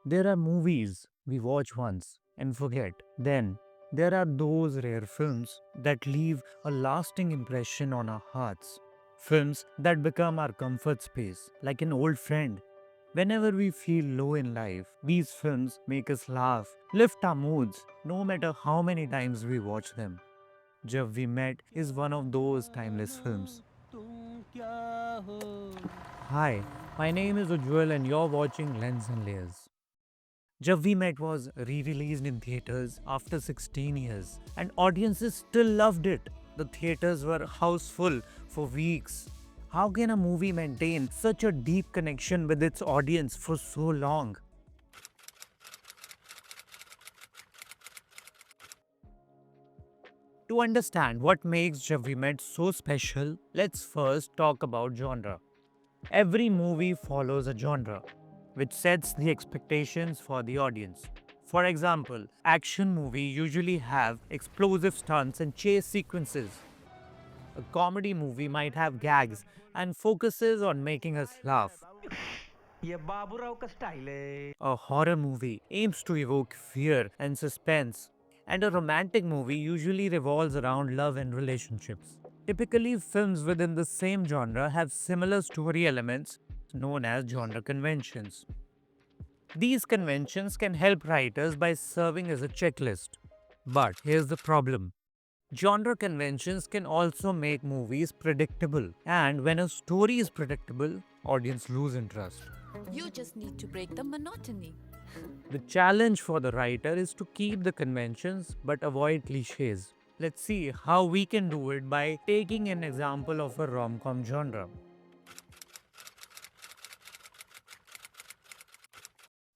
There are movies we watch once and forget. Then there are those rare films that leave a lasting impression on our hearts. Films that become our comfort space, like an old friend. Whenever we feel low in life, these films make us laugh, lift our moods, no matter how many times we watch them. Jab We Met is one of those timeless films. Hi, my name is Ujjwal and you're watching Lens and Layers. Jab We Met was re-released in theaters after 16 years and audiences still loved it. The theaters were houseful for weeks. How can a movie maintain such a deep connection with its audience for so long? To understand what makes Jab We Met so special, let's first talk about genre. Every movie follows a genre, which sets the expectations for the audience. For example, action movie usually have explosive stunts and chase sequences. A comedy movie might have gags and focuses on making us laugh. ये बाबूराव का style है। A horror movie aims to evoke fear and suspense, and a romantic movie usually revolves around love and relationships. Typically, films within the same genre have similar story elements known as genre conventions. These conventions can help writers by serving as a checklist. But here's the problem. Genre conventions can also make movies predictable, and when a story is predictable, audience lose interest. You just need to break the monotony. The challenge for the writer is to keep the conventions but avoid cliches. Let's see how we can do it by taking an example of a rom-com genre.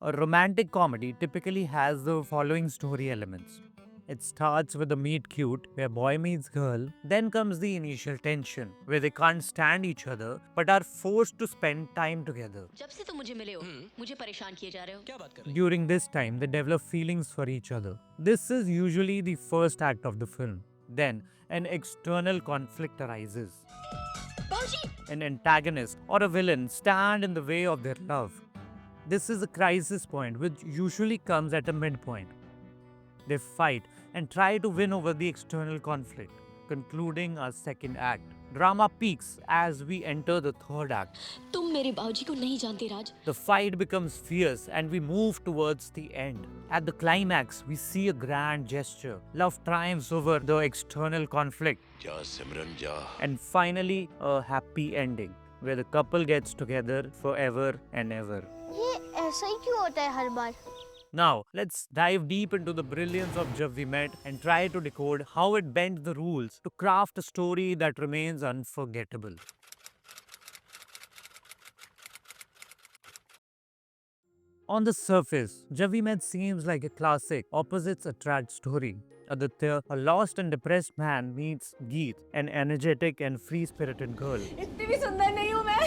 A romantic comedy typically has the following story elements. It starts with a meet cute where boy meets girl, then comes the initial tension where they can't stand each other but are forced to spend time together. जब से तुम मुझे मिले हो मुझे परेशान किए जा रहे हो क्या बात कर During this time, they develop feelings for each other. This is usually the first act of the film. Then, an external conflict arises. बाबूजी An antagonist or a villain stand in the way of their love. This is a crisis point which usually comes at a midpoint. They fight and try to win over the external conflict, concluding our second act. Drama peaks as we enter the third act. तुम मेरे बाबूजी को नहीं जानते राज The fight becomes fierce and we move towards the end. At the climax, we see a grand gesture. Love triumphs over the external conflict. जा सिमरन जा And finally, a happy ending where the couple gets together forever and ever. ये ऐसा ही क्यों होता है हर बार? Now, let's dive deep into the brilliance of Jab We Met and try to decode how it bends the rules to craft a story that remains unforgettable. On the surface, Jab We Met seems like a classic opposites attract story. Aditya, a lost and depressed man, meets Geet, an energetic and free-spirited girl. इतनी भी सुंदर नहीं हूँ मैं.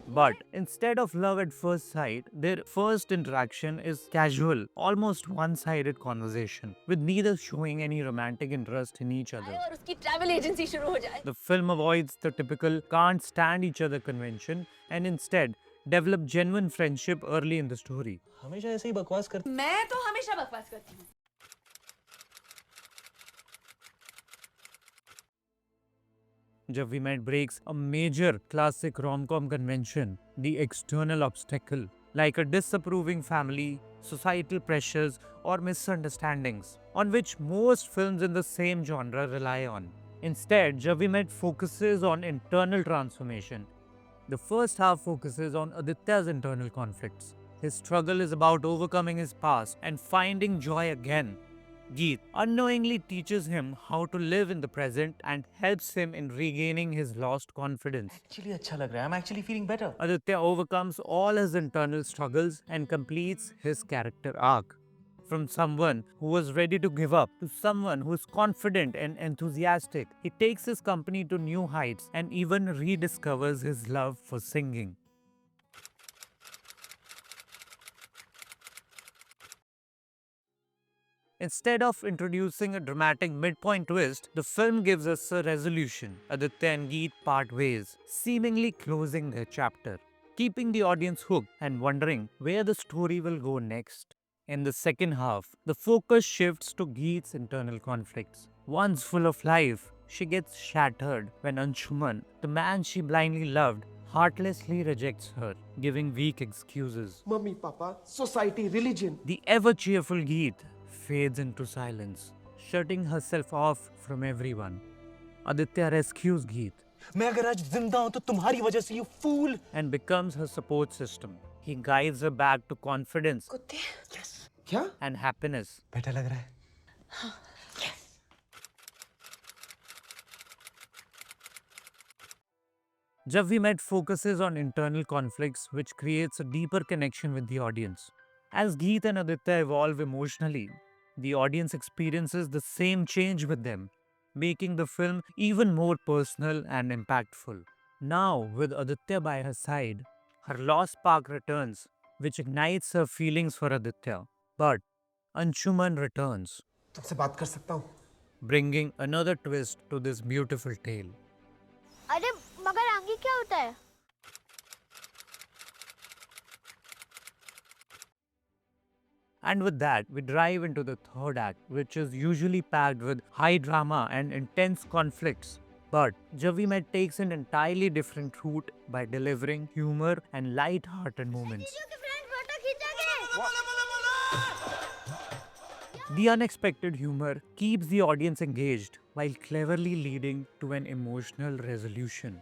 But instead of love at first sight, their first interaction is casual, almost one-sided conversation, with neither showing any romantic interest in each other. और उसकी travel agency शुरू हो जाए. The film avoids the typical can't stand each other convention and instead develop genuine friendship early in the story. हमेशा ऐसे ही बकवास करते। मैं तो हमेशा बकवास करती हूँ. Jab We Met breaks a major classic rom-com convention, the external obstacle, like a disapproving family, societal pressures, or misunderstandings, on which most films in the same genre rely on. Instead, Jab We Met focuses on internal transformation. The first half focuses on Aditya's internal conflicts. His struggle is about overcoming his past and finding joy again. Geet unknowingly teaches him how to live in the present and helps him in regaining his lost confidence. Actually अच्छा लग रहा है। I'm actually feeling better. Aditya overcomes all his internal struggles and completes his character arc. From someone who was ready to give up to someone who is confident and enthusiastic, he takes his company to new heights and even rediscovers his love for singing. Instead of introducing a dramatic midpoint twist, the film gives us a resolution. Aditya and Geet part ways, seemingly closing their chapter. keeping the audience hooked and wondering where the story will go next. In the second half, the focus shifts to Geet's internal conflicts. Once full of life, she gets shattered when Anshuman, the man she blindly loved, heartlessly rejects her, giving weak excuses. Mummy, Papa, society, religion. The ever cheerful Geet fades into silence, shutting herself off from everyone. Aditya rescues Geet मैं अगर आज जिंदा हूं तो तुम्हारी वजह से, you fool. and becomes her support system. He guides her back to confidence क्या? and happiness. बेटा लग रहा है. Jab We Met focuses on internal conflicts, which creates a deeper connection with the audience. As Geet and Aditya evolve emotionally, the audience experiences the same change with them, making the film even more personal and impactful. Now, with Aditya by her side, her lost spark returns, which ignites her feelings for Aditya. But Anshuman returns, तुमसे बात कर सकता हूँ? bringing another twist to this beautiful tale. अरे मगर आगे क्या होता है? And with that, we drive into the third act, which is usually packed with high drama and intense conflicts. But Jab We Met takes an entirely different route by delivering humor and light-hearted moments. The unexpected humor keeps the audience engaged while cleverly leading to an emotional resolution.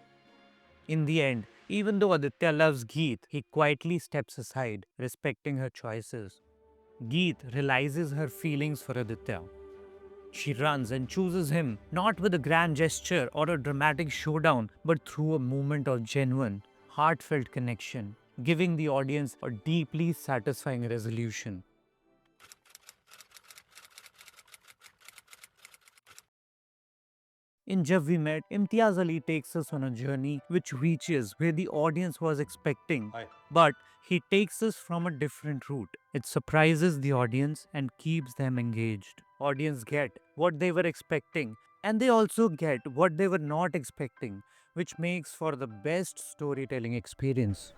In the end, even though Aditya loves Geet, he quietly steps aside, respecting her choices. Geet realizes her feelings for Aditya. She runs and chooses him, not with a grand gesture or a dramatic showdown, but through a moment of genuine, heartfelt connection, giving the audience a deeply satisfying resolution. In Jab We Met, Imtiaz Ali takes us on a journey which reaches where the audience was expecting, but he takes us from a different route. It surprises the audience and keeps them engaged. Audience get what they were expecting, and they also get what they were not expecting, which makes for the best storytelling experience.